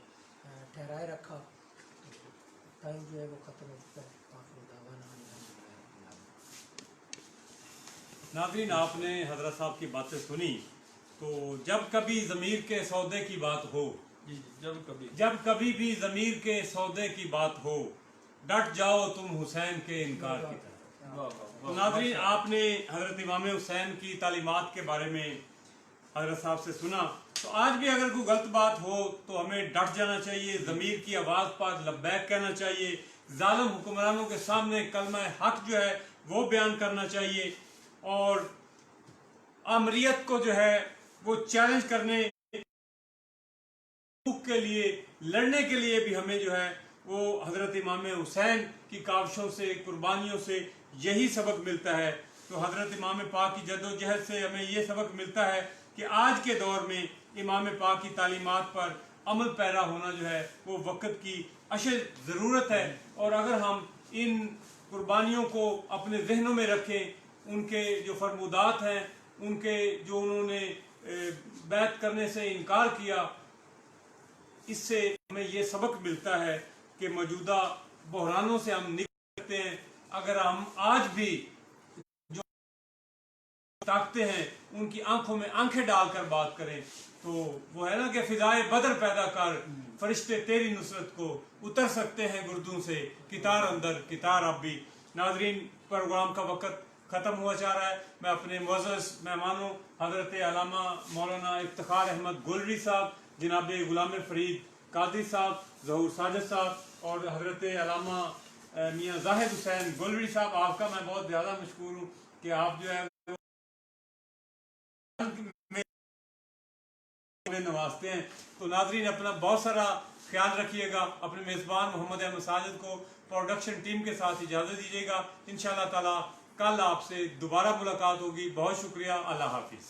ٹھہرائے رکھا، ٹائم جو ہے وہ ختم ہو چکا ہے۔ ناظرین، آپ نے حضرت صاحب کی باتیں سنی، تو جب کبھی ضمیر کے سودے کی بات ہو، جب کبھی بھی ضمیر کے سودے کی بات ہو، ڈٹ جاؤ تم حسین کے انکار کی طرح۔ تو ناظرین، آپ نے حضرت امام حسین کی تعلیمات کے بارے میں حضرت صاحب سے سنا، تو آج بھی اگر کوئی غلط بات ہو تو ہمیں ڈٹ جانا چاہیے، ضمیر کی آواز پر لبیک کہنا چاہیے، ظالم حکمرانوں کے سامنے کلمہ حق جو ہے وہ بیان کرنا چاہیے، اور آمریت کو جو ہے وہ چیلنج کرنے کے لیے، لڑنے کے لیے بھی ہمیں جو ہے وہ حضرت امام حسین کی کاوشوں سے، قربانیوں سے یہی سبق ملتا ہے۔ تو حضرت امام پاک کی جدوجہد سے ہمیں یہ سبق ملتا ہے کہ آج کے دور میں امام پاک کی تعلیمات پر عمل پیرا ہونا جو ہے وہ وقت کی اشد ضرورت ہے، اور اگر ہم ان قربانیوں کو اپنے ذہنوں میں رکھیں، ان کے جو فرمودات ہیں، ان کے جو انہوں نے بیعت کرنے سے انکار کیا، اس سے ہمیں یہ سبق ملتا ہے کہ موجودہ بحرانوں سے ہم نکل سکتے ہیں اگر ہم آج بھی جو طاقتیں ہیں ان کی آنکھوں میں آنکھیں ڈال کر بات کریں۔ تو وہ ہے نا کہ فضائے بدر پیدا کر، فرشتے تیری نصرت کو اتر سکتے ہیں گردوں سے، کتار اندر کتار اب بھی۔ ناظرین، پروگرام کا وقت ختم ہوا جا رہا ہے۔ میں اپنے معزز مہمانوں حضرت علامہ مولانا افتخار احمد گولری صاحب، جناب غلام فرید قادری صاحب، ظہور ساجد صاحب اور حضرت علامہ میاں زاہد حسین گولری صاحب، آپ کا میں بہت زیادہ مشکور ہوں کہ آپ جو ہے نوازتے ہیں۔ تو ناظرین، اپنا بہت سارا خیال رکھیے گا، اپنے میزبان محمد احمد ساجد کو پروڈکشن ٹیم کے ساتھ اجازت دیجیے گا۔ انشاءاللہ تعالی کل آپ سے دوبارہ ملاقات ہوگی۔ بہت شکریہ، اللہ حافظ۔